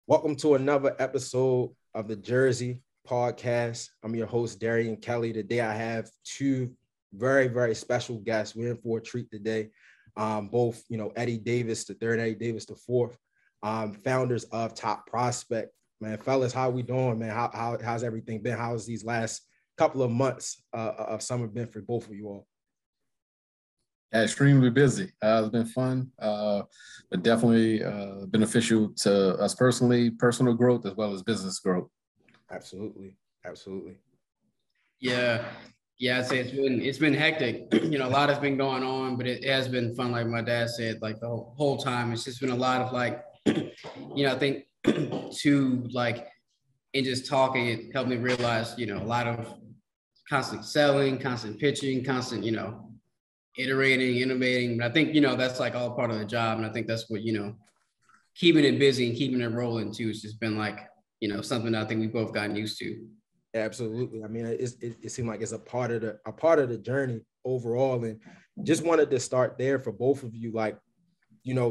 Welcome to another episode of the Jersey Podcast. I'm your host, Darian Kelly. Today I have two very, very special guests. We're in for a treat today. Both, Eddie Davis, the third, Eddie Davis, the fourth, founders of Top Prospect. Man, fellas, how we doing, man? How's everything been? How's these last couple of months of summer been for both of you all? Extremely busy. It's been fun, but definitely beneficial to us personally, personal growth as well as business growth. Absolutely. Yeah, I'd say it's been hectic. A lot has been going on, but it has been fun. Like my dad said, like the whole time, it's just been a lot of like, I think to like, in just talking, it helped me realize, a lot of constant selling, constant pitching, constant, iterating, innovating. But I think, that's like all part of the job. And I think that's what, keeping it busy and keeping it rolling too. It's just been like, something that I think we've both gotten used to. Absolutely. I mean, it seemed like it's a part of the journey overall. And just wanted to start there for both of you. Like,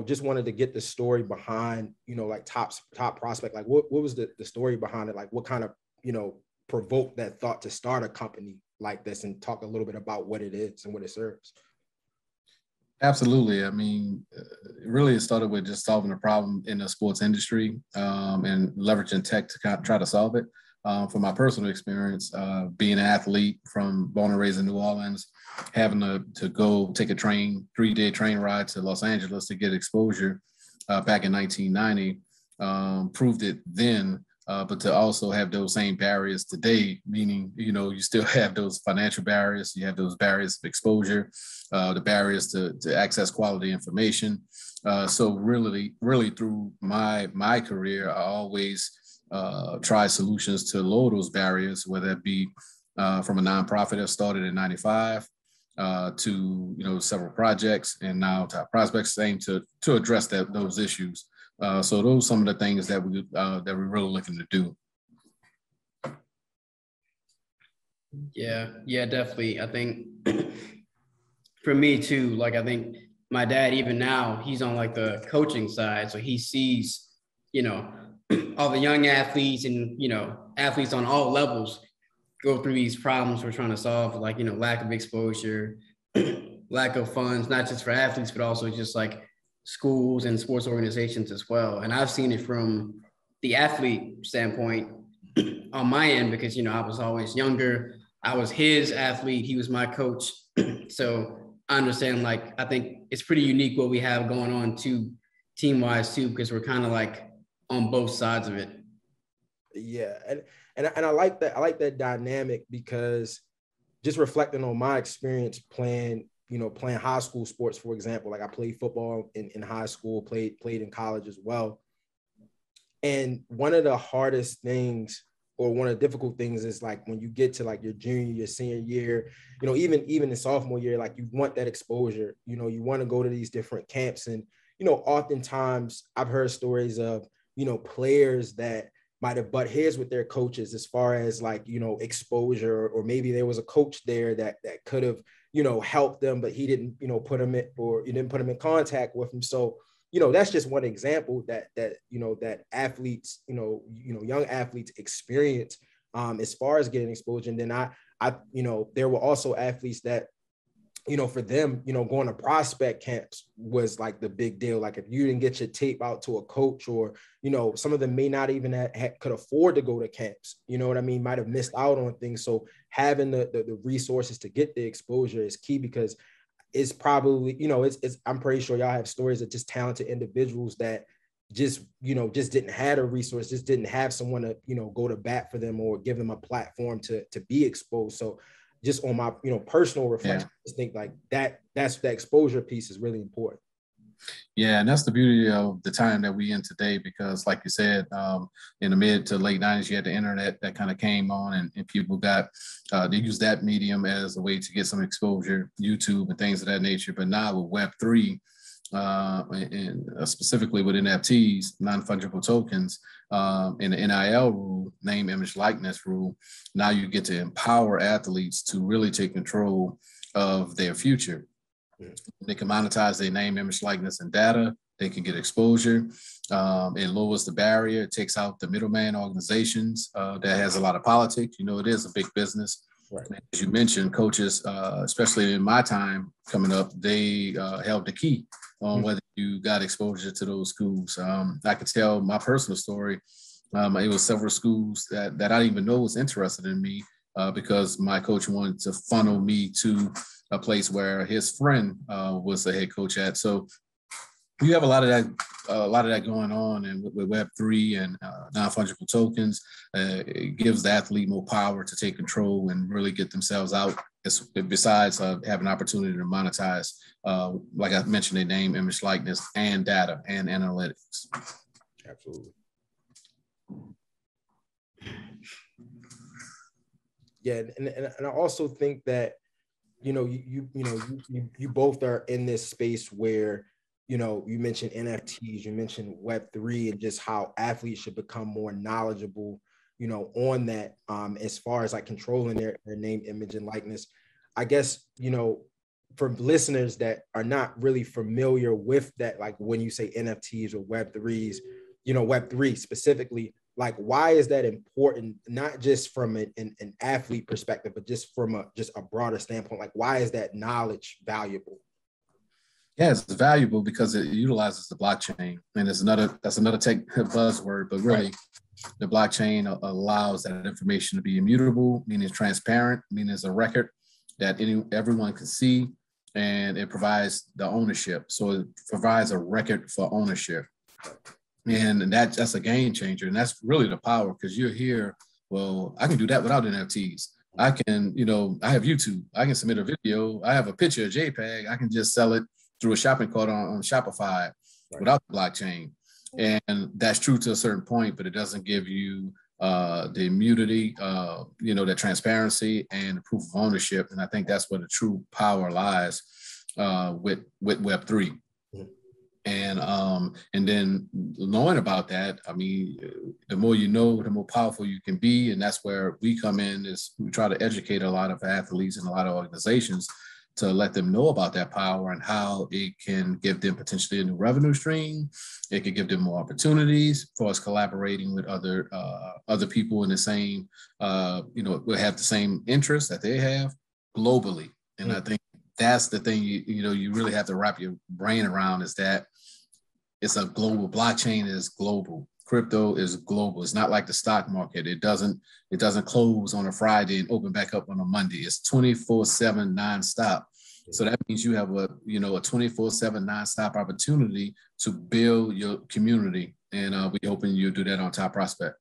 just wanted to get the story behind, like top prospect. Like what was the story behind it? Like what kind of, provoked that thought to start a company like this, and talk a little bit about what it is and what it serves? Absolutely. I mean, it started with just solving a problem in the sports industry and leveraging tech to try to solve it. From my personal experience, being an athlete born and raised in New Orleans, having to go take a 3-day train ride to Los Angeles to get exposure back in 1990, proved it then. But to also have those same barriers today, meaning, you still have those financial barriers, you have those barriers of exposure, the barriers to access quality information. So really through my career, I always try solutions to lower those barriers, whether it be from a nonprofit that started in 95 to, several projects, and now Top Prospects aim to address those issues. So those are some of the things that we're really looking to do. Yeah, definitely. I think for me too, like I think my dad, even now, he's on like the coaching side. So he sees, all the young athletes and, athletes on all levels go through these problems we're trying to solve, like, lack of exposure, lack of funds, not just for athletes, but also just like schools and sports organizations as well. And I've seen it from the athlete standpoint on my end, because, I was always younger. I was his athlete. He was my coach. So I understand, like, I think it's pretty unique what we have going on too, team-wise too, because we're kind of like on both sides of it. Yeah. And I like that. I like that dynamic, because just reflecting on my experience playing high school sports, for example, like I played football in high school, played in college as well. And one of the hardest things, or one of the difficult things, is like when you get to like your junior, your senior year, even in sophomore year, like you want that exposure, you want to go to these different camps. And, oftentimes I've heard stories of, players that might have butt heads with their coaches as far as like, exposure, or maybe there was a coach there that could have, helped them, but he didn't, put them in contact with them. So, that's just one example that athletes, young athletes experience as far as getting exposure. And then I there were also athletes that, for them, going to prospect camps was like the big deal. Like if you didn't get your tape out to a coach, or, some of them may not even could afford to go to camps, might have missed out on things. So having the resources to get the exposure is key, because it's probably, I'm pretty sure y'all have stories of just talented individuals that just didn't have a resource, just didn't have someone to, go to bat for them or give them a platform to be exposed. So just on my, personal reflection, I just think like that's the exposure piece is really important. Yeah, and that's the beauty of the time that we in today, because like you said, in the mid to late 90s, you had the internet that kind of came on, and people got, they used that medium as a way to get some exposure, YouTube and things of that nature. But now with Web3, and specifically with NFTs, non-fungible tokens, in the NIL rule, name, image, likeness rule, now you get to empower athletes to really take control of their future. They can monetize their name, image, likeness, and data they can get exposure. It lowers the barrier. It takes out the middleman organizations that has a lot of politics. You know, it is a big business. Right. As you mentioned, coaches, especially in my time coming up, they held the key on whether you got exposure to those schools. I could tell my personal story. It was several schools that I didn't even know was interested in me because my coach wanted to funnel me to a place where his friend was the head coach at. So you have a lot of that going on, and with Web3 and non-fungible tokens, it gives the athlete more power to take control and really get themselves out. Besides having an opportunity to monetize, like I mentioned, their name, image, likeness, and data and analytics. Absolutely. Yeah, and I also think that you both are in this space where, you mentioned NFTs, you mentioned Web3, and just how athletes should become more knowledgeable, on that, as far as like controlling their name, image, and likeness. I guess, for listeners that are not really familiar with that, like when you say NFTs or Web3s, Web3 specifically, like, why is that important? Not just from an athlete perspective, but just from a broader standpoint. Like, why is that knowledge valuable? Yeah, it's valuable because it utilizes the blockchain, and that's another tech buzzword, but really, the blockchain allows that information to be immutable, meaning it's transparent, meaning it's a record that everyone can see, and it provides the ownership. So it provides a record for ownership. And that's a game changer. And that's really the power, because you're here. Well, I can do that without NFTs. I can, I have YouTube. I can submit a video. I have a picture, a JPEG. I can just sell it through a shopping cart on Shopify without the blockchain. And that's true to a certain point, but it doesn't give you the immunity, that transparency and the proof of ownership. And I think that's where the true power lies with Web3. And then knowing about that, I mean, the more you know, the more powerful you can be. And that's where we come in, is we try to educate a lot of athletes and a lot of organizations to let them know about that power and how it can give them potentially a new revenue stream. It could give them more opportunities for us collaborating with other people in the same, will have the same interests that they have globally. And I think that's the thing you really have to wrap your brain around, is that it's a global blockchain. Is global. Crypto is global. It's not like the stock market. It doesn't close on a Friday and open back up on a Monday. It's 24/7 nonstop. So that means you have a 24/7 nonstop opportunity to build your community. And we're hoping you'll do that on Top Prospect.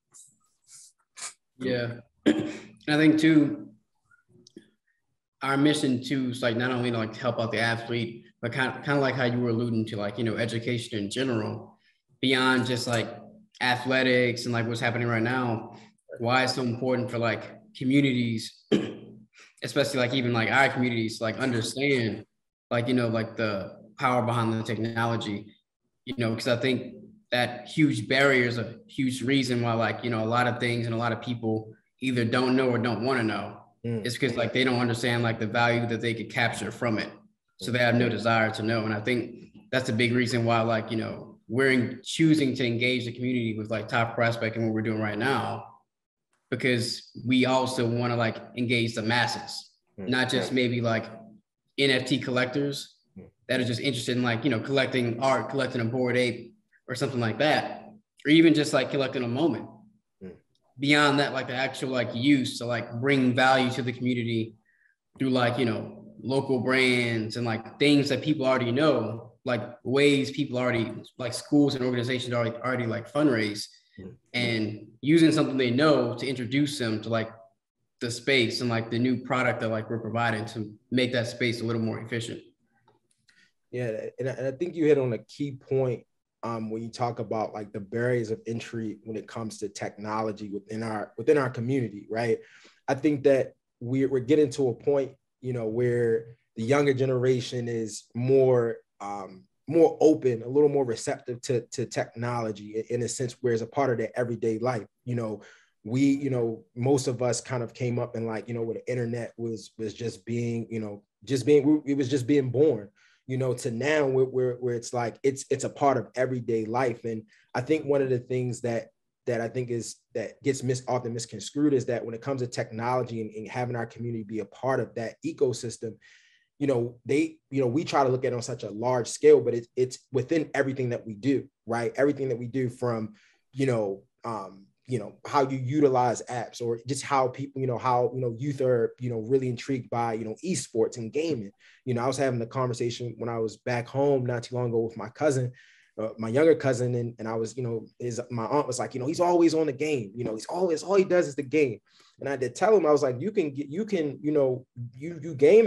Yeah. I think too, our mission too is like not only to like help out the athlete, but kind of like how you were alluding to, like, education in general, beyond just like athletics and like what's happening right now. Why it's so important for like communities, especially like even like our communities, like understand like, like the power behind the technology, because I think that huge barrier is a huge reason why, like, a lot of things and a lot of people either don't know or don't want to know. It's because like they don't understand like the value that they could capture from it. So they have no desire to know. And I think that's a big reason why, like, we're choosing to engage the community with like Top Prospect and what we're doing right now, because we also want to like engage the masses, not just maybe like NFT collectors that are just interested in like, collecting art, collecting a Bored Ape or something like that, or even just like collecting a moment. Beyond that, like the actual like use to like bring value to the community through like, local brands and like things that people already know, like ways people already, like schools and organizations already like fundraise, and using something they know to introduce them to like the space and like the new product that like we're providing to make that space a little more efficient. Yeah, and I think you hit on a key point when you talk about like the barriers of entry when it comes to technology within our community, right? I think that we're getting to a point, where the younger generation is more open, a little more receptive to technology in a sense, where it's a part of their everyday life. Most of us kind of came up in like, where the internet was just being, it was just being born. to now where it's like, it's a part of everyday life. And I think one of the things that I think that gets often misconstrued is that when it comes to technology and having our community be a part of that ecosystem, we try to look at it on such a large scale, but it's within everything that we do, right? Everything that we do from, how you utilize apps, or just how people, youth are, really intrigued by, esports and gaming. I was having the conversation when I was back home not too long ago with my cousin, my younger cousin, and I was, my aunt was like, he's always on the game, he's always, all he does is the game. And I did tell him, I was like, you game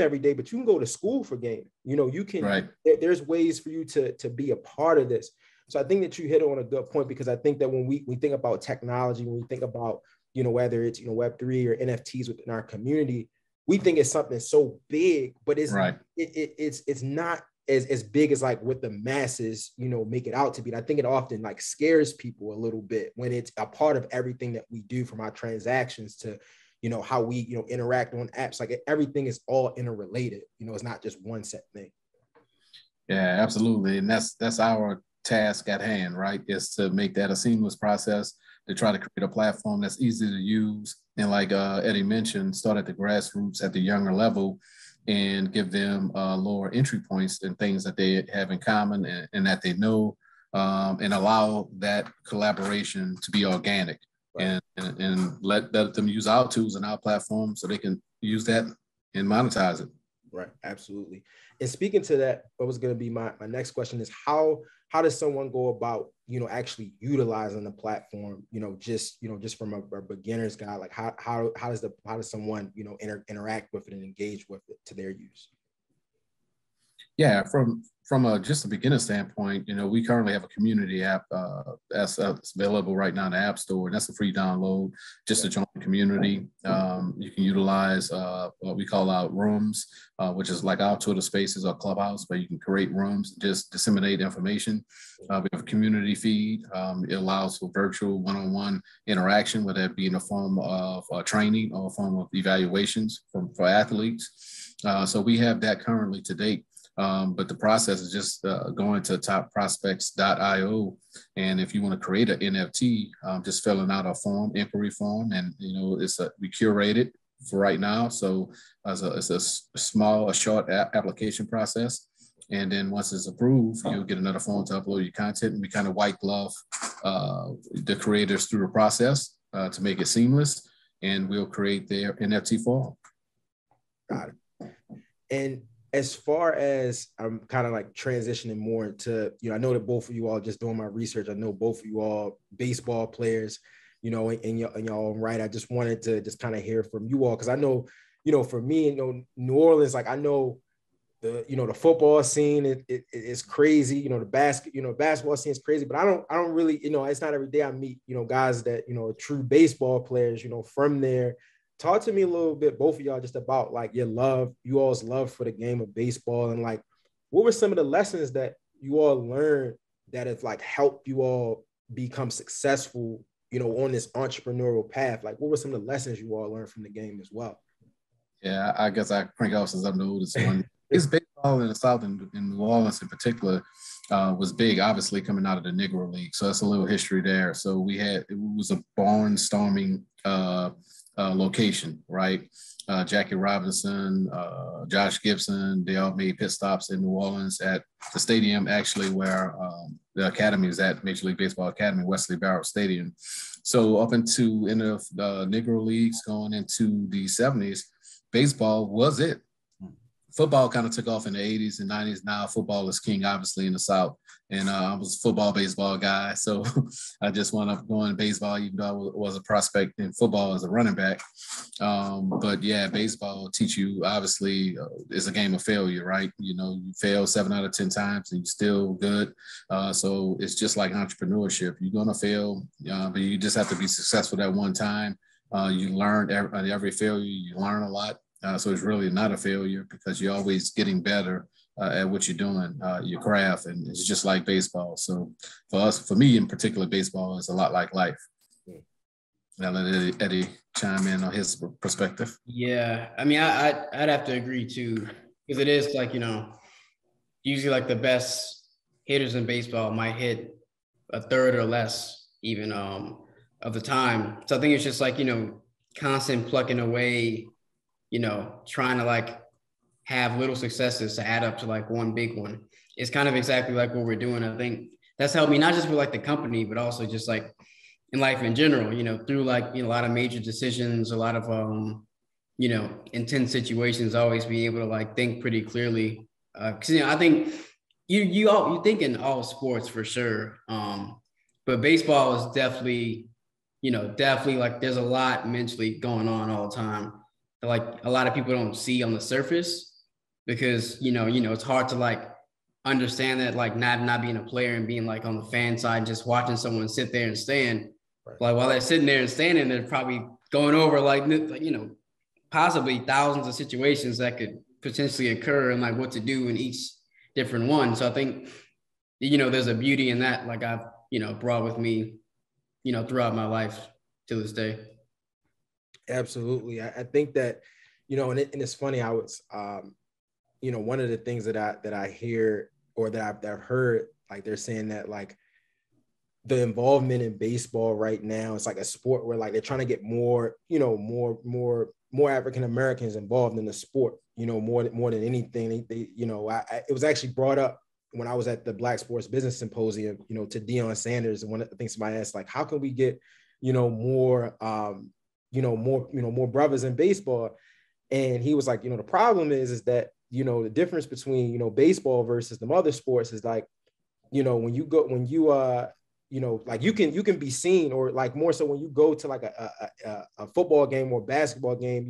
every day, but you can go to school for gaming. You can, right. There's ways for you to be a part of this. So I think that you hit on a good point, because I think that when we think about technology, when we think about, whether it's, Web3 or NFTs within our community, we think it's something so big, but it's right. It's not as big as like what the masses, make it out to be. And I think it often like scares people a little bit when it's a part of everything that we do, from our transactions to, how we, interact on apps. Like everything is all interrelated. It's not just one set thing. Yeah, absolutely. And that's our task at hand, right? Is to make that a seamless process, to try to create a platform that's easy to use. And like Eddie mentioned, start at the grassroots at the younger level and give them lower entry points and things that they have in common and that they know, and allow that collaboration to be organic. Right. and let them use our tools and our platform so they can use that and monetize it. Right, absolutely. And speaking to that, what was going to be my next question is how does someone go about, actually utilizing the platform, just from a beginner's guide, like how does someone, interact with it and engage with it to their use? Yeah, from just a beginner standpoint, we currently have a community app that's available right now in the App Store, and that's a free download just to join the community. You can utilize what we call out rooms, which is like our Twitter Spaces or Clubhouse, where you can create rooms, just disseminate information. We have a community feed. It allows for virtual one-on-one interaction, whether it be in the form of training or a form of evaluations for athletes. So we have that currently to date. But the process is just going to topprospects.io. And if you want to create an NFT, just filling out a inquiry form. And, we curate it for right now. So it's a short application process. And then once it's approved, you'll get another form to upload your content. And we kind of white glove the creators through the process to make it seamless. And we'll create their NFT form. Got it. And as far as I'm kind of like transitioning more into, I know that both of you all, just doing my research, I know both of you all baseball players, in y'all right. I just wanted to just kind of hear from you all, because I know, for me, New Orleans, like I know the football scene is crazy. The basketball scene is crazy, but I don't really, it's not every day I meet, guys that, true baseball players, from there. Talk to me a little bit, both of y'all, just about like you all's love for the game of baseball, and like, what were some of the lessons that you all learned that have like helped you all become successful, on this entrepreneurial path? Like, what were some of the lessons you all learned from the game as well? Yeah, I guess I crank off since I'm the oldest one. It's baseball in the South, in New Orleans in particular, was big, obviously coming out of the Negro League. So that's a little history there. So it was a barnstorming location, right? Jackie Robinson, Josh Gibson, they all made pit stops in New Orleans at the stadium, actually, where the academy is at, Major League Baseball Academy, Wesley Barrett Stadium. So up into the Negro Leagues, going into the 70s, baseball was it. Football kind of took off in the 80s and 90s. Now football is king, obviously, in the South. And I was a football, baseball guy. So I just wound up going baseball, even though I was a prospect in football as a running back. But yeah, baseball teach you, obviously, is a game of failure, right? You fail 7 out of 10 times and you're still good. So it's just like entrepreneurship. You're going to fail, but you just have to be successful that one time. You learn every failure, you learn a lot. So it's really not a failure because you're always getting better at what you're doing, your craft, and it's just like baseball. So for me in particular, baseball is a lot like life. Now let Eddie chime in on his perspective. Yeah, I mean, I'd have to agree too, because it is like, usually like the best hitters in baseball might hit a third or less even of the time. So I think it's just like, constant plucking away, trying to like have little successes to add up to like one big one. It's kind of exactly like what we're doing. I think that's helped me not just with like the company, but also just like in life in general, through like, a lot of major decisions, a lot of, intense situations, always be able to like think pretty clearly. Cause I think you think in all sports for sure. But baseball is definitely, definitely like there's a lot mentally going on all the time that like a lot of people don't see on the surface because, it's hard to like understand that, like not being a player and being like on the fan side, just watching someone sit there and stand. Right. Like while they're sitting there and standing, they're probably going over like, possibly thousands of situations that could potentially occur and like what to do in each different one. So I think, there's a beauty in that, like I've, brought with me, throughout my life to this day. Absolutely. I think that, and it's funny, I was, one of the things that I hear or that I've heard, like they're saying that like the involvement in baseball right now, it's like a sport where like they're trying to get more, more African Americans involved in the sport, more than anything. It was actually brought up when I was at the Black Sports Business Symposium, to Deion Sanders. And one of the things somebody asked, like, how can we get, more brothers in baseball? And he was like, the problem is that, the difference between, baseball versus the other sports is like, when you like you can be seen, or like more so when you go to like a football game or basketball game,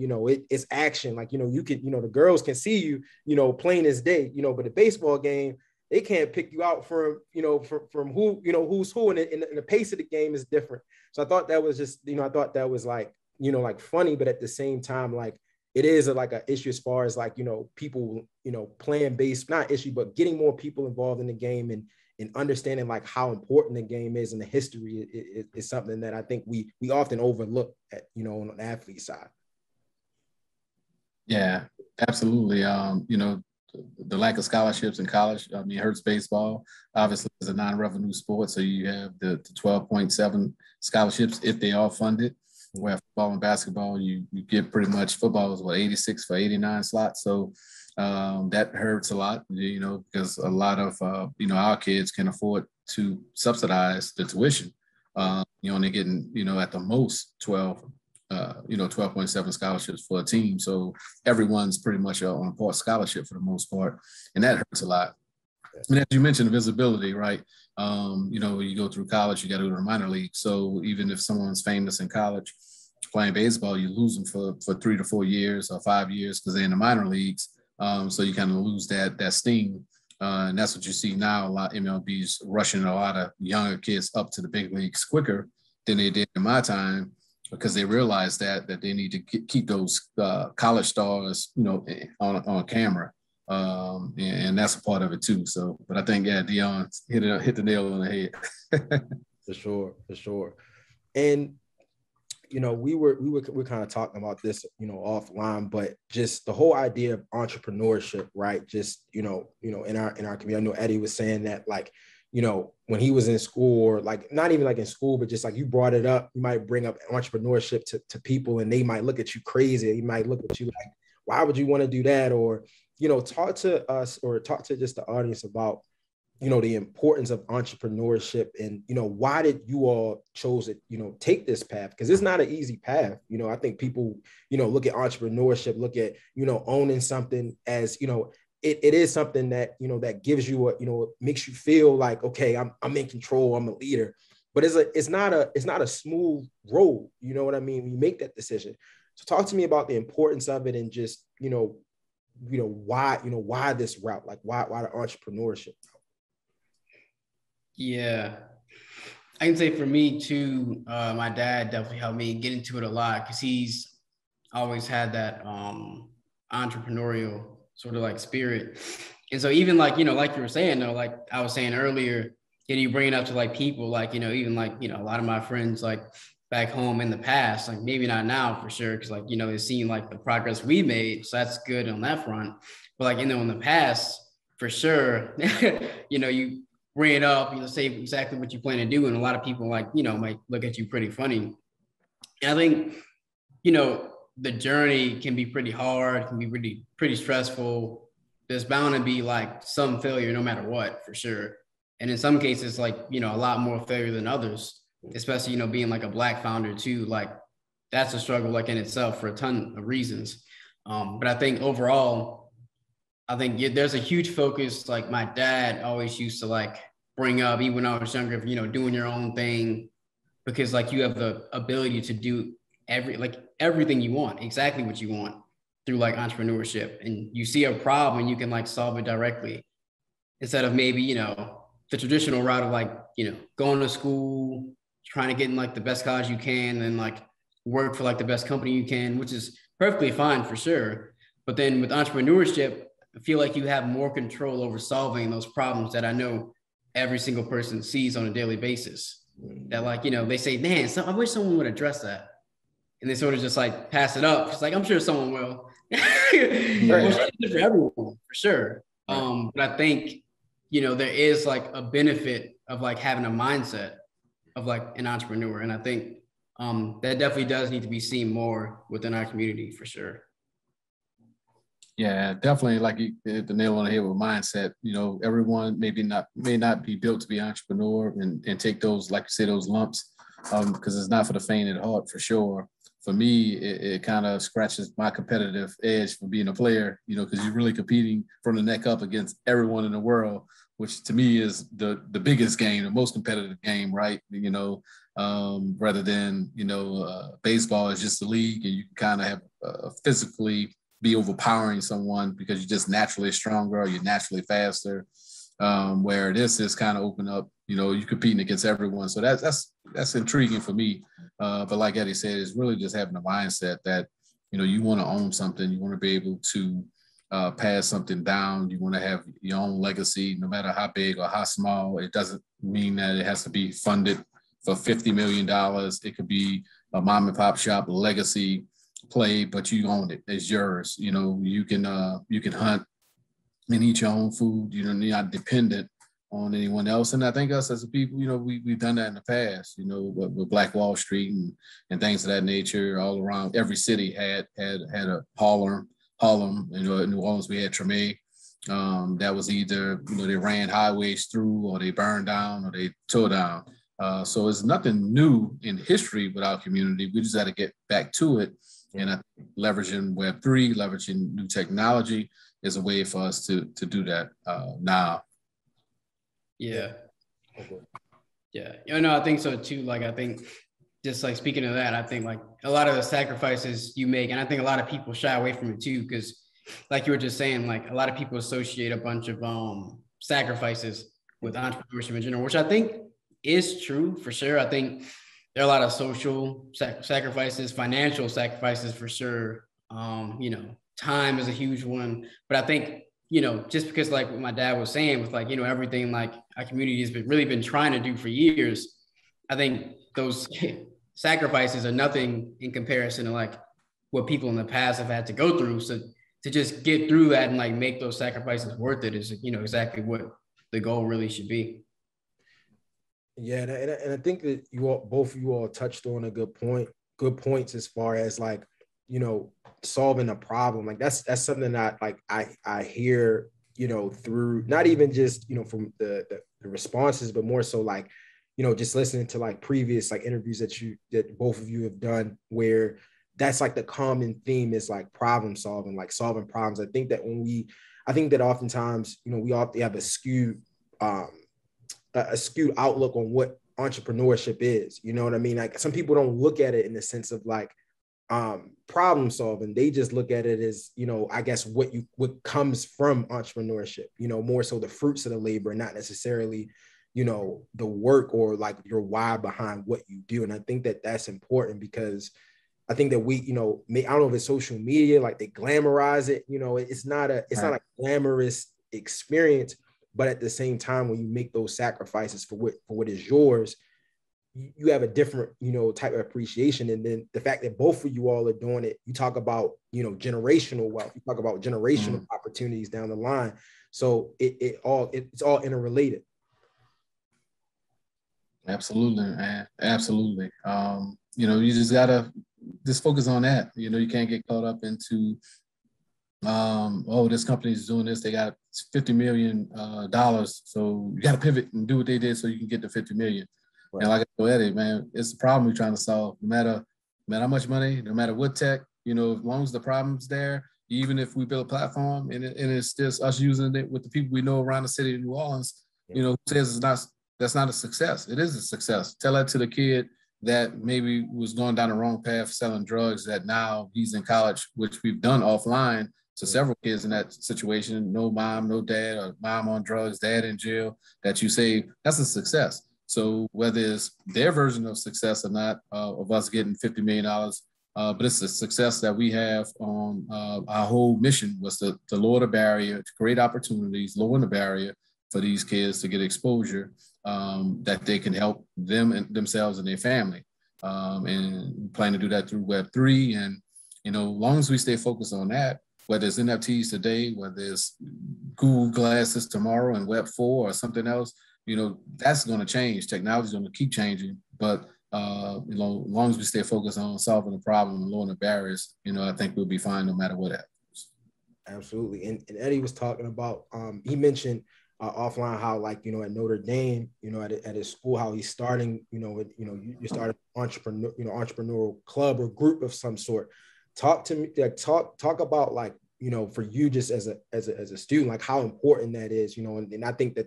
it's action. Like, you can, the girls can see you, plain as day, but a baseball game, they can't pick you out from who, who's who. And the pace of the game is different. So I thought that was just, I thought that was like, like funny, but at the same time, like it is like an issue as far as like, people, playing base, not issue, but getting more people involved in the game and understanding like how important the game is and the history is something that I think we often overlook at, on the athlete side. Yeah, absolutely. The lack of scholarships in college, hurts baseball. Obviously, it's a non-revenue sport, so you have the 12.7 scholarships if they are funded. Where football and basketball, you get pretty much, football is 86 for 89 slots. So that hurts a lot, because a lot of, our kids can afford to subsidize the tuition. You're only getting, at the most 12.7 scholarships for a team. So everyone's pretty much on a part scholarship for the most part. And that hurts a lot. And as you mentioned, visibility, right? You go through college, you got to go to the minor league. So even if someone's famous in college playing baseball, you lose them for 3 to 4 years or 5 years because they're in the minor leagues. So you kind of lose that sting. And that's what you see now. A lot of MLB's rushing a lot of younger kids up to the big leagues quicker than they did in my time, because they realize that they need to keep those college stars, on camera. And that's a part of it too. So, but I think, Deion hit the nail on the head. For sure. And, we're kind of talking about this, offline, but just the whole idea of entrepreneurship, right? Just, in our community, I know Eddie was saying that, like, when he was in school, or like not even like in school, but just like you brought it up, you might bring up entrepreneurship to people and they might look at you crazy. They might look at you like, why would you want to do that? Or, talk to us or talk to just the audience about, the importance of entrepreneurship and, why did you all chose it, take this path? Because it's not an easy path. I think people, look at entrepreneurship, look at, owning something as, it is something that, that gives you makes you feel like, okay, I'm in control, I'm a leader, but it's not a smooth road. You know what I mean? When you make that decision. So talk to me about the importance of it and just, why this route, like why the entrepreneurship? Yeah, I can say for me too, my dad definitely helped me get into it a lot because he's always had that entrepreneurial sort of like spirit. And so even like, like you were saying though, like I was saying earlier, you bring it up to like people, like, even like, a lot of my friends like back home in the past, like maybe not now for sure. Cause like, they've seen like the progress we made. So that's good on that front. But like, in the past, for sure, you bring it up, say exactly what you plan to do. And a lot of people like, might look at you pretty funny. And I think, the journey can be pretty hard, can be pretty stressful. There's bound to be like some failure no matter what, for sure. And in some cases, like, a lot more failure than others, especially, being like a Black founder too. Like that's a struggle like in itself for a ton of reasons. But I think overall, there's a huge focus. Like my dad always used to like bring up, even when I was younger, doing your own thing, because like you have the ability to do everything you want, exactly what you want through like entrepreneurship. And you see a problem and you can like solve it directly instead of maybe, the traditional route of like, going to school, trying to get in like the best college you can, and like work for like the best company you can, which is perfectly fine for sure. But then with entrepreneurship, I feel like you have more control over solving those problems that I know every single person sees on a daily basis. That like, they say, man, I wish someone would address that. And they sort of just like pass it up. It's like, I'm sure someone will. For everyone, for sure. But I think, there is like a benefit of like having a mindset of like an entrepreneur. And I think that definitely does need to be seen more within our community for sure. Yeah, definitely. Like you hit the nail on the head with mindset. Everyone may not be built to be an entrepreneur and take those, like you say, those lumps, because it's not for the faint at heart, for sure. For me, it kind of scratches my competitive edge for being a player, because you're really competing from the neck up against everyone in the world, which to me is the biggest game, the most competitive game, right? Rather than, baseball is just a league and you can kind of have physically be overpowering someone because you're just naturally stronger or you're naturally faster. Where this is kind of open up, you're competing against everyone. So that's intriguing for me. But like Eddie said, it's really just having a mindset that, you want to own something. You want to be able to pass something down. You want to have your own legacy, no matter how big or how small. It doesn't mean that it has to be funded for $50 million. It could be a mom and pop shop legacy play, but you own it. It's yours. You can hunt and eat your own food. You're not dependent on anyone else. And I think us as a people, we've done that in the past, with Black Wall Street and things of that nature. All around every city had a Harlem, in New Orleans, we had Treme. That was either, they ran highways through, or they burned down, or they tore down. So it's nothing new in history with our community. We just got to get back to it. And I think leveraging Web3, leveraging new technology is a way for us to do that now. Yeah. Yeah. I think so too. Like, I think just like speaking of that, I think like a lot of the sacrifices you make, and I think a lot of people shy away from it too, because like you were just saying, like a lot of people associate a bunch of sacrifices with entrepreneurship in general, which I think is true for sure. I think there are a lot of social sacrifices, financial sacrifices for sure. Time is a huge one, but I think, just because like what my dad was saying with like, everything like our community has really been trying to do for years, I think those sacrifices are nothing in comparison to like what people in the past have had to go through. So to just get through that and like make those sacrifices worth it is, exactly what the goal really should be. Yeah, and I think that both of you all touched on a good points as far as like, solving a problem. Like that's something that like I hear, through not even just, from the responses, but more so like, just listening to like previous like interviews that both of you have done, where that's like the common theme is like problem solving, like solving problems. I think that oftentimes, we often have a skewed outlook on what entrepreneurship is. You know what I mean? Like some people don't look at it in the sense of like problem solving. They just look at it as, I guess what comes from entrepreneurship, more so the fruits of the labor, not necessarily, the work or like your why behind what you do. And I think that that's important, because I think that we, I don't know if it's social media, like they glamorize it, it's not a glamorous experience. But at the same time, when you make those sacrifices for what is yours, you have a different, type of appreciation. And then the fact that both of you all are doing it, you talk about, generational wealth, you talk about generational opportunities down the line. So it's all interrelated. Absolutely, man. Absolutely. You just gotta just focus on that. You can't get caught up into this company's doing this. They got $50 million, so you got to pivot and do what they did so you can get the 50 million. Right. And like I told Eddie, man, it's the problem we're trying to solve. No matter how much money, no matter what tech, as long as the problem's there, even if we build a platform and it's just us using it with the people we know around the city of New Orleans, who says that's not a success. It is a success. Tell that to the kid that maybe was going down the wrong path, selling drugs, that now he's in college, which we've done offline to several kids in that situation. No mom, no dad, or mom on drugs, dad in jail, that you say that's a success. So whether it's their version of success or not, of us getting $50 million, but it's a success that we have on our whole mission was to lower the barrier, to create opportunities, lowering the barrier for these kids to get exposure, that they can help them and themselves and their family. And we plan to do that through Web3. And, as long as we stay focused on that, whether it's NFTs today, whether it's Google Glasses tomorrow and Web4 or something else, that's going to change. Technology is going to keep changing. But, as long as we stay focused on solving the problem and lowering the barriers, I think we'll be fine no matter what happens. Absolutely. And Eddie was talking about, he mentioned offline how, like, at Notre Dame, at his school, how he's starting, you started entrepreneurial club or group of some sort. Talk to me, talk about, like, for you just as a student, like how important that is, and I think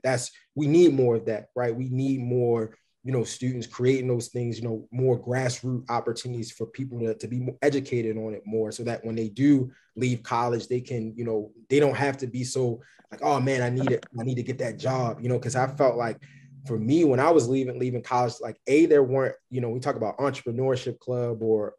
we need more of that, right? We need more, students creating those things, more grassroots opportunities for people to be more educated on it more, so that when they do leave college, they can, they don't have to be so like, oh man, I need to get that job, because I felt like for me, when I was leaving college, like there weren't, we talk about entrepreneurship club or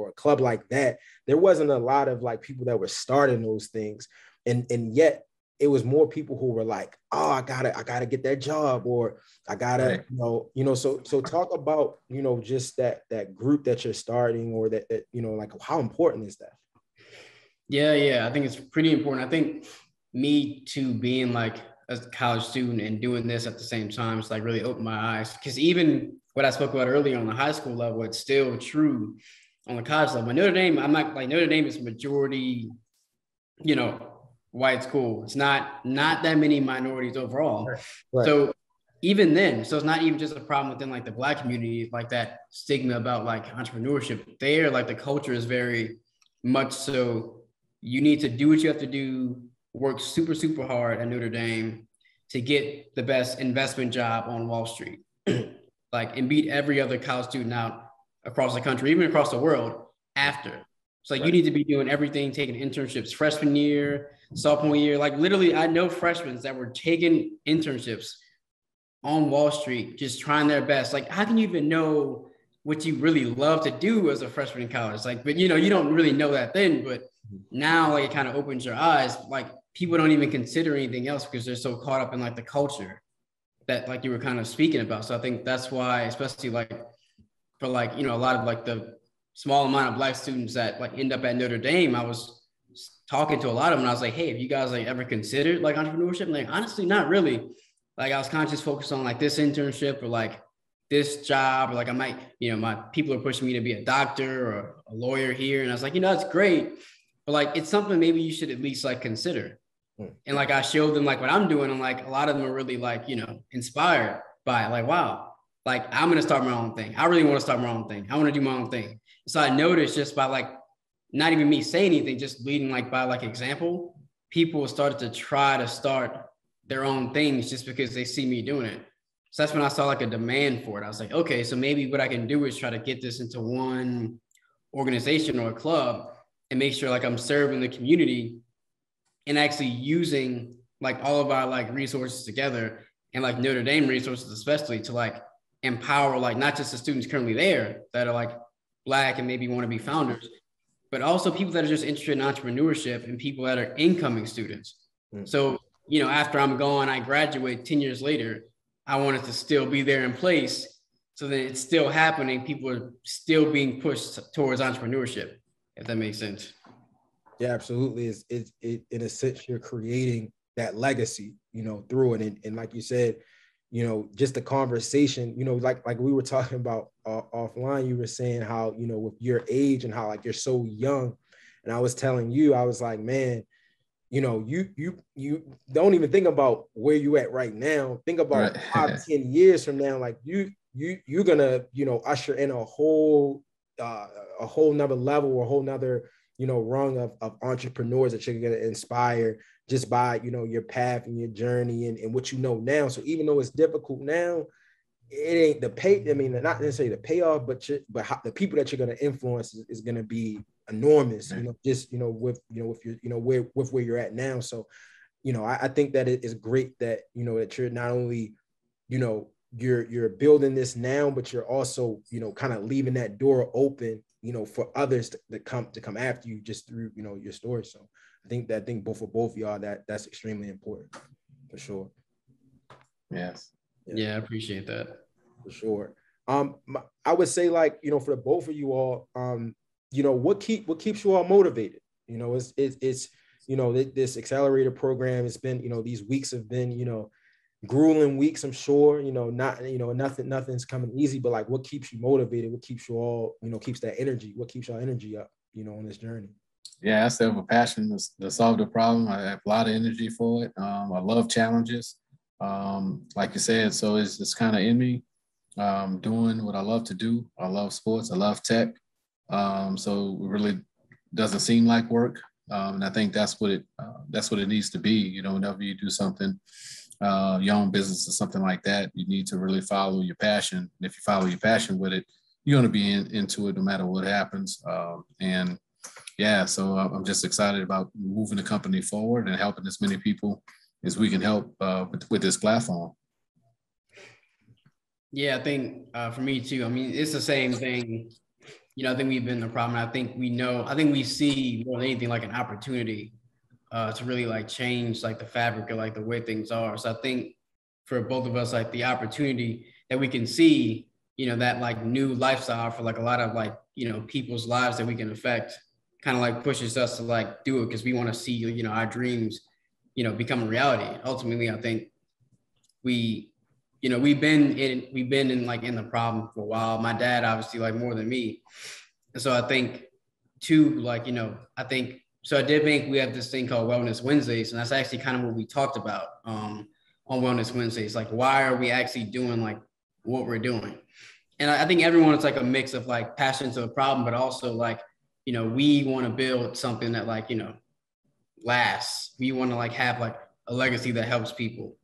a club like that. There wasn't a lot of like people that were starting those things. And yet it was more people who were like, oh, I gotta get that job, or I gotta, right. So talk about, just that group that you're starting, or that, like how important is that? Yeah. I think it's pretty important. I think me too, being like a college student and doing this at the same time, it's like really opened my eyes, because even what I spoke about earlier on the high school level, it's still true on the college level. But Notre Dame, I'm not like, Notre Dame is majority, white school. It's not that many minorities overall. Right. So even then, so it's not even just a problem within like the Black community, like that stigma about like entrepreneurship there, like the culture is very much so you need to do what you have to do, work super, super hard at Notre Dame to get the best investment job on Wall Street, and beat every other college student out across the country, even across the world after. So right. You need to be doing everything, taking internships freshman year, sophomore year. Like literally, I know freshmen that were taking internships on Wall Street, just trying their best. Like, how can you even know what you really love to do as a freshman in college? Like, but you don't really know that then, but now like it kind of opens your eyes. Like people don't even consider anything else because they're so caught up in like the culture that like you were kind of speaking about. So I think that's why, especially like for like, a lot of like the small amount of Black students that like end up at Notre Dame, I was talking to a lot of them and I was like, hey, have you guys like ever considered like entrepreneurship? And like, honestly, not really. Like I was kind of just focused on like this internship or like this job, or like I might, my people are pushing me to be a doctor or a lawyer here. And I was like, it's great, but like, it's something maybe you should at least like consider. And like, I showed them like what I'm doing. And like, a lot of them are really like, inspired by it. Like, wow, like I'm going to start my own thing. I really want to start my own thing. I want to do my own thing. So I noticed just by like, not even me saying anything, just leading like by like example, people started to try to start their own things just because they see me doing it. So that's when I saw like a demand for it. I was like, okay, so maybe what I can do is try to get this into one organization or a club and make sure like I'm serving the community and actually using like all of our like resources together, and like Notre Dame resources especially, to like empower like not just the students currently there that are like Black and maybe want to be founders, but also people that are just interested in entrepreneurship and people that are incoming students. So, after I'm gone, I graduate 10 years later, I want it to still be there in place so that it's still happening. People are still being pushed towards entrepreneurship, if that makes sense. Yeah, absolutely. It in a sense, you're creating that legacy, you know, through it. And like you said, you know, just the conversation, you know, like we were talking about offline, you were saying how, you know, with your age and how like you're so young. And I was telling you, I was like, man, you know, you don't even think about where you at right now. Think about Right. 5-10 years from now. Like you're gonna, you know, usher in a whole nother level, or a whole nother, you know, rung of entrepreneurs that you're gonna inspire just by, you know, your path and your journey and what you know now. So even though it's difficult now, it ain't the pay. I mean, not necessarily the payoff, but the people that you're going to influence is going to be enormous. You know, just, you know, with your, you know, with where you're at now. So, you know, I think that it is great that, you know, that you're not only, you know, you're building this now, but you're also, you know, kind of leaving that door open, you know, for others to come after you just through, you know, your story. So I think both of y'all, that's extremely important for sure. Yes. Yeah, I appreciate that. For sure. I would say, like, you know, for the both of you all, you know, what keeps you all motivated? You know, it's you know, this accelerator program, it's been, you know, these weeks have been, you know, grueling weeks, I'm sure, you know, nothing's coming easy, but like, what keeps you motivated? What keeps you all, you know, keeps that energy? What keeps your energy up, you know, on this journey? Yeah, I still have a passion to solve the problem. I have a lot of energy for it. I love challenges. Like you said, so it's kind of in me. Doing what I love to do. I love sports. I love tech. So it really doesn't seem like work. And I think that's what it needs to be. You know, whenever you do something, your own business or something like that, you need to really follow your passion. And if you follow your passion with it, you're going to be into it no matter what happens. And yeah, so I'm just excited about moving the company forward and helping as many people as we can help with this platform. Yeah, I think for me too. I mean, it's the same thing. You know, I think we've been the problem. I think we see more than anything like an opportunity to really like change like the fabric of like the way things are. So I think for both of us, like the opportunity that we can see, you know, that like new lifestyle for like a lot of like, you know, people's lives that we can affect, kind of like pushes us to like do it because we want to see, you know, our dreams, you know, become a reality. Ultimately, I think we've been in like in the problem for a while. My dad, obviously, like more than me. And so I think too, like, you know, I did think we have this thing called Wellness Wednesdays. And that's actually kind of what we talked about on Wellness Wednesdays. Like, why are we actually doing like what we're doing? And I think everyone is like a mix of like passion to a problem, but also like, you know, we want to build something that like, you know, lasts. We want to like have like a legacy that helps people,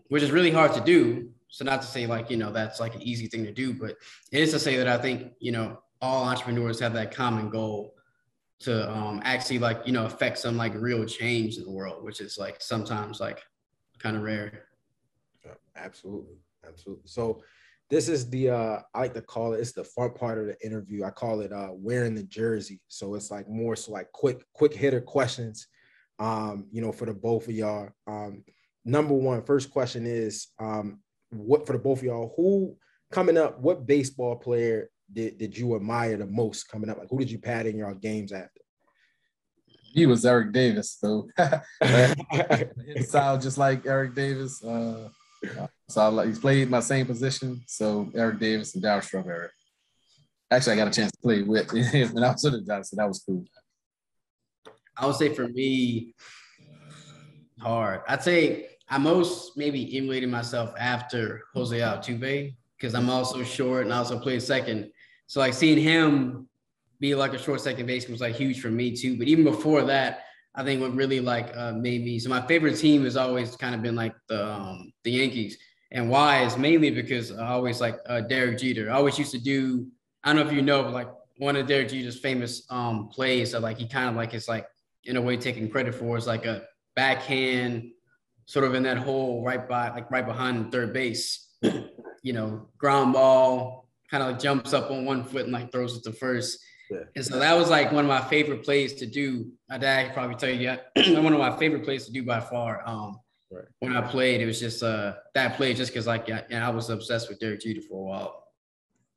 which is really hard to do. So not to say like, you know, that's like an easy thing to do, but it is to say that I think, you know, all entrepreneurs have that common goal to actually like, you know, affect some like real change in the world, which is like sometimes like kind of rare. Absolutely. Absolutely. So this is the I like to call it's the fun part of the interview. I call it wearing the jersey. So it's like more so like quick hitter questions, you know, for the both of y'all. Number one, first question is what for the both of y'all, who coming up, what baseball player did you admire the most coming up? Like, who did you pad in your games after? He was Eric Davis, so his style just like Eric Davis. So he's played my same position. So Eric Davis and Darryl Strawberry. Actually, I got a chance to play with him when I was at the Giants, so that was cool. I would say for me, hard. I'd say I most maybe emulated myself after Jose Altuve because I'm also short and I also play second. So like seeing him be like a short second baseman was like huge for me too. But even before that, I think what really like made me. So my favorite team has always kind of been like the Yankees, and why is mainly because I always like Derek Jeter. I always used to do. I don't know if you know, but like one of Derek Jeter's famous plays that like he kind of like is like in a way taking credit for is like a backhand sort of in that hole right behind third base, you know, ground ball, kind of like jumps up on one foot and like throws it to first. Yeah. And so that was like one of my favorite plays to do. My dad could probably tell you, yeah, one of my favorite plays to do by far. Right. When I played, it was just that play just because like I was obsessed with Derek Jeter for a while.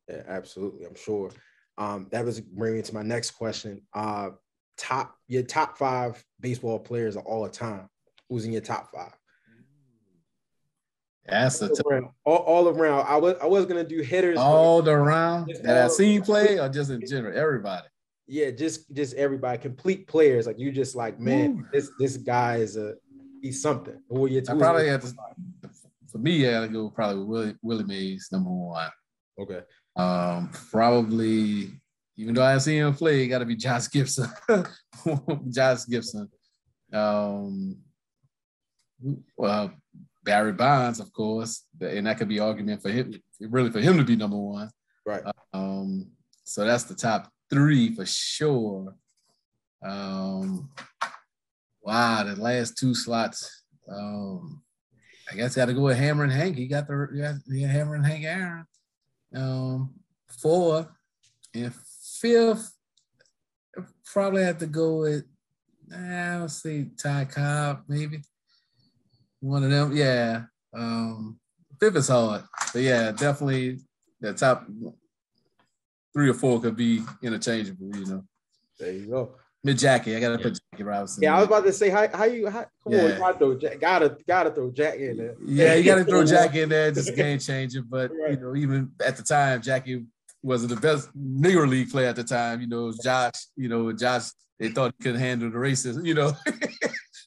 Yeah, absolutely. I'm sure. That was bringing me to my next question. Your top 5 baseball players of all time. who's in your top 5? That's all around. I was gonna do hitters all around that I've seen play, or just in general, everybody. Yeah, just everybody, complete players. Like you just like, man, this guy he's something. I probably have to, for me, I gotta go probably Willie Mays, number 1. Okay. Probably, even though I haven't seen him play, it gotta be Josh Gibson. Josh Gibson. Well, Barry Bonds, of course, and that could be argument for him, really for him to be number 1. Right. So that's the top 3 for sure. Wow, the last 2 slots. I guess I got to go with Hammer and Hank. He got the Hammer and Hank Aaron. 4 and 5th. Probably have to go with. I'll say Ty Cobb, maybe. One of them, yeah. 5th is hard, but yeah, definitely the top 3 or 4 could be interchangeable. There you go. Mid Jackie, I gotta put Jackie Robinson. Yeah, I was about to say how come on, gotta throw Jackie in there. Yeah, you gotta throw Jackie in there, just a game changer. But right. Even at the time, Jackie wasn't the best Negro League player at the time. Josh, they thought he couldn't handle the racism.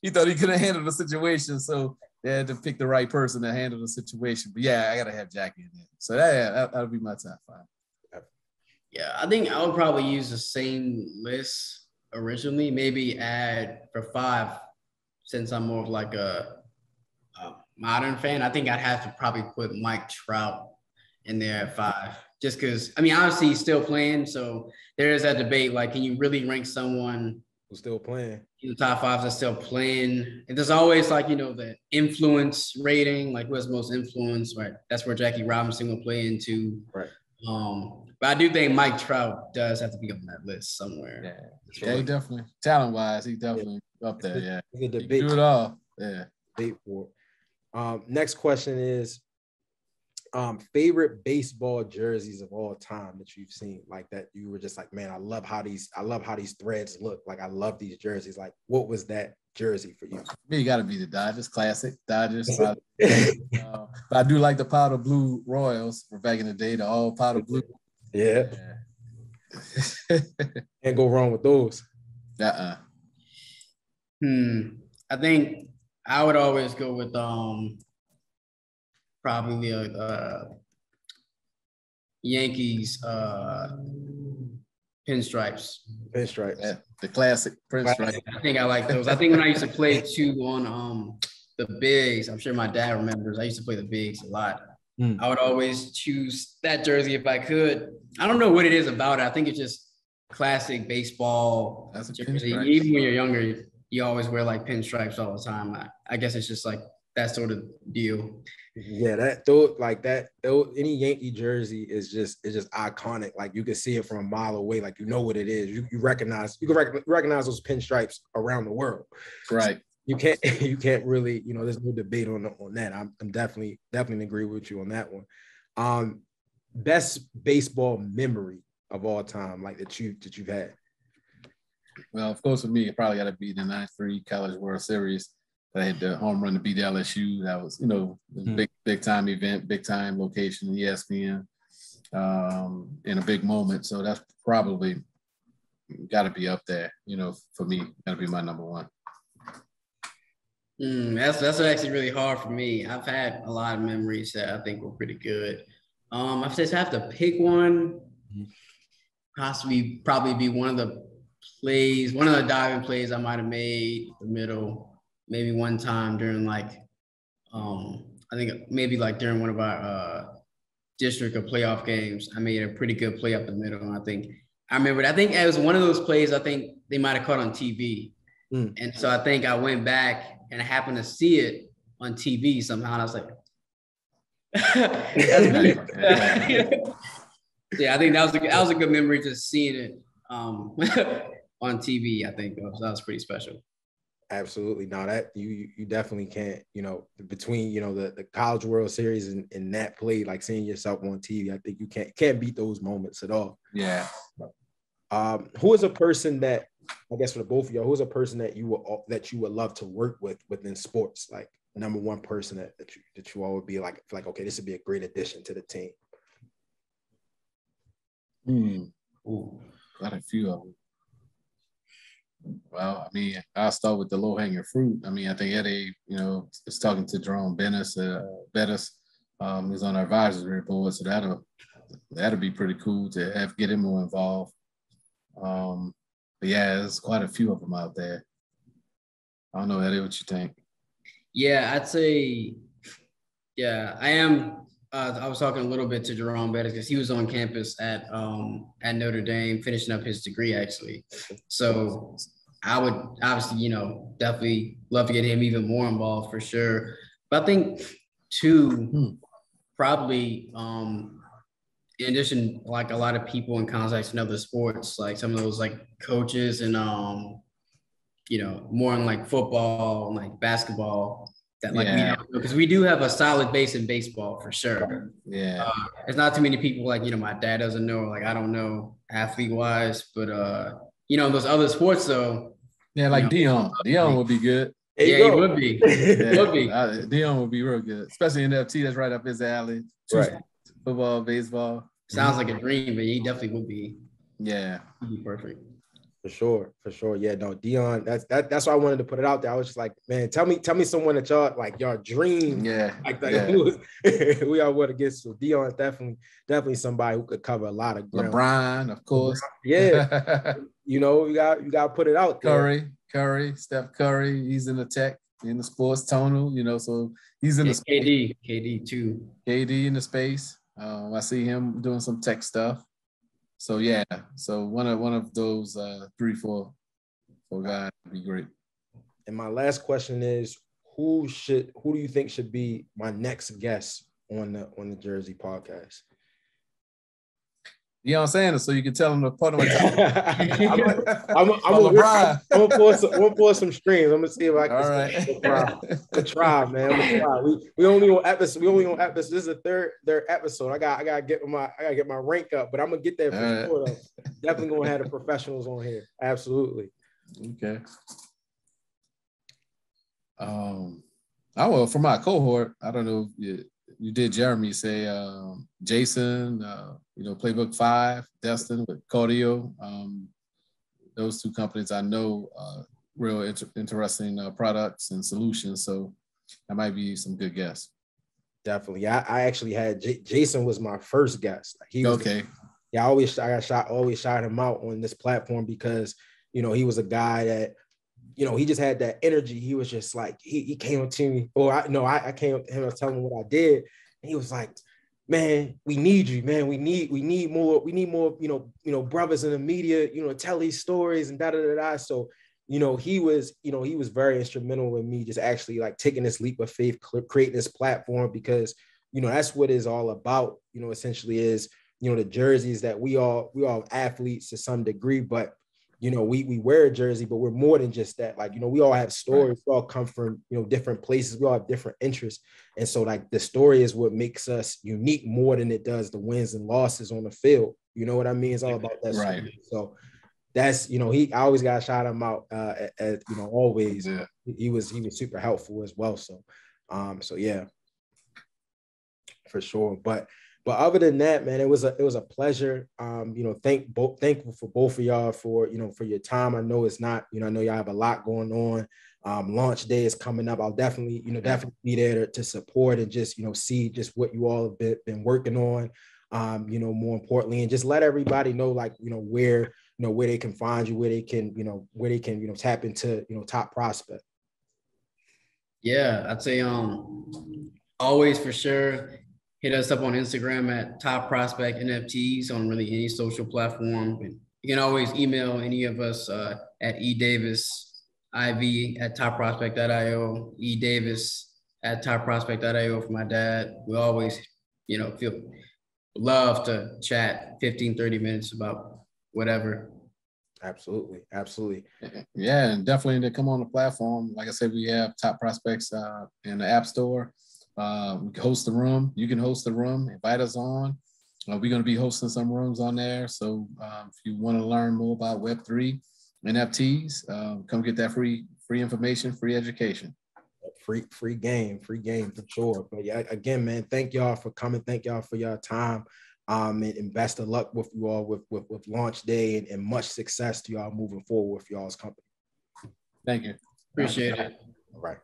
He thought he couldn't handle the situation, so they had to pick the right person to handle the situation. But yeah, I gotta have Jackie in there. So that'll be my top 5. Yeah, I think I would probably use the same list originally, maybe add for 5, since I'm more of like a modern fan. I think I'd have to probably put Mike Trout in there at 5, just because, obviously he's still playing. So there is that debate, like, can you really rank someone who's still playing in the top 5 that's still playing? And there's always like, the influence rating, like who has the most influence, right? That's where Jackie Robinson will play into. Right. But I do think Mike Trout does have to be on that list somewhere. Yeah, he definitely, talent-wise, he definitely up there. Yeah, he can do it all. Yeah. Debate for. Next question is, favorite baseball jerseys of all time that you've seen, like that you were just like, man, I love how these threads look. Like, I love these jerseys. Like, what was that jersey for you? Me, got to be the Dodgers, classic Dodgers. But I do like the powder blue Royals from back in the day, the all powder blue. Yeah. Can't go wrong with those. I think I would always go with probably Yankees pinstripes. Yeah, the classic pinstripes. I think I like those. I think when I used to play too on the bigs, I'm sure my dad remembers, I used to play the bigs a lot. I would always choose that jersey if I could. I don't know what it is about it. I think it's just classic baseball jersey. Even when you're younger, you always wear like pinstripes all the time. I guess it's just like that sort of deal. Yeah, any Yankee jersey is just iconic. Like, you can see it from a mile away. Like, you know what it is. You recognize those pinstripes around the world. Right. You can't really, there's no debate on that. I'm definitely agree with you on that one. Best baseball memory of all time, like that you've had. Well, of course, for me, it probably got to be the '93 College World Series. I had the home run to beat LSU. That was, big time event, big time location, ESPN, in a big moment. So that's probably got to be up there. For me, got to be my number 1. That's actually really hard for me. I've had a lot of memories that I think were pretty good. I just have to pick one. Probably be one of the diving plays I might have made the middle. Maybe one time during I think maybe like during one of our district or playoff games, I made a pretty good play up the middle. And I think it was one of those plays I think they might have caught on TV. And so I think I went back and I happened to see it on TV somehow. And I was like, that's me. Yeah, I think that was a good memory, just seeing it on TV. I think that was pretty special. Absolutely. No, that you definitely can't, between, the College World Series and that play, like seeing yourself on TV, I think you can't beat those moments at all. Yeah. Who is a person that I guess for the both of y'all, who's a person that you would love to work with within sports? Like number one person that you all would be like, okay, this would be a great addition to the team. Ooh, got a few of them. Well, I mean, I'll start with the low-hanging fruit. I mean, I think Eddie, is talking to Jerome Bettis. He's on our advisory board, so that'll be pretty cool to get him more involved. But yeah, there's quite a few of them out there. I don't know, Eddie, what you think? Yeah, I'd say, yeah, I am. I was talking a little bit to Jerome Bettis because he was on campus at Notre Dame, finishing up his degree, actually. So I would obviously, definitely love to get him even more involved for sure. But I think too, probably in addition, like a lot of people in contacts in other sports, like some of those like coaches and more in like football and like basketball that like we don't know, because we do have a solid base in baseball for sure. Yeah. There's not too many people like, my dad doesn't know, like I don't know athlete wise, but those other sports though. Yeah, like Dion. Dion would be good. Yeah, he would be. Would be. Dion would be real good, especially in NFT. That's right up his alley. Right. Football, baseball. Sounds like a dream, but he definitely would be. Yeah. He'd be perfect. For sure. Yeah, no, Dion, that's why I wanted to put it out there. I was just like, man, tell me someone that y'all dream. Yeah. Like that. We all want to get. So Dion definitely somebody who could cover a lot of ground. LeBron, of course. Yeah. you gotta put it out there. Curry, Steph Curry, he's in the tech, in the sports tonal, so he's in the KD too. KD in the space. I see him doing some tech stuff. So yeah, so one of those 3-4 guys would be great. And my last question is, who do you think should be my next guest on the Jersey podcast? Deion Sanders, so you can tell him to put him on I'm gonna pour some streams. I'm gonna see if I can try, man. I'm gonna try. We only on episode. This is the third episode. I gotta get my rank up, but I'm gonna get there for sure. Though. Definitely gonna have the professionals on here. Absolutely. Okay. Well, for my cohort, I don't know if you did Jeremy say Jason, Playbook 5, Destin with Cardio. Those two companies I know real interesting products and solutions. So that might be some good guests. Definitely. I actually had Jason was my first guest. Like, he was okay. I always shout him out on this platform because, he was a guy that, he just had that energy. He was just like, he came up to me, or I came up to him and telling him what I did. And he was like, man, we need you, man. We need more, brothers in the media, tell these stories and da-da-da-da. So, he was very instrumental in me just actually like taking this leap of faith, creating this platform, because, that's what it's all about, essentially is, the jerseys that we all athletes to some degree, but we wear a jersey, but we're more than just that. Like, we all have stories. Right. We all come from, different places. We all have different interests. And so like the story is what makes us unique more than it does the wins and losses on the field. You know what I mean? It's all about that. Right. Story. So that's, I always got to shout him out always. Yeah. He was super helpful as well. So, yeah, for sure. But other than that, man, it was a pleasure. Thankful for both of y'all for your time. I know it's not, I know y'all have a lot going on. Launch day is coming up. I'll definitely be there to support and just, see just what you all have been working on. More importantly, and just let everybody know, like, where they can find you, where they can tap into, Top Prospect. Yeah, I'd say always for sure. Hit us up on Instagram at Top Prospect NFTs on really any social platform. And you can always email any of us at edavis@topprospect.io, edavis@topprospect.io for my dad. We always, love to chat 15, 30 minutes about whatever. Absolutely. Yeah, and definitely to come on the platform. Like I said, we have Top Prospects in the App Store. We can host the room. You can host the room. Invite us on. We're going to be hosting some rooms on there. So if you want to learn more about Web3, NFTs. Come get that free information, free education. Free game for sure. But yeah, again, man, thank y'all for coming. Thank y'all for your time. And best of luck with you all with launch day, and much success to y'all moving forward with y'all's company. Thank you. Appreciate it. All right.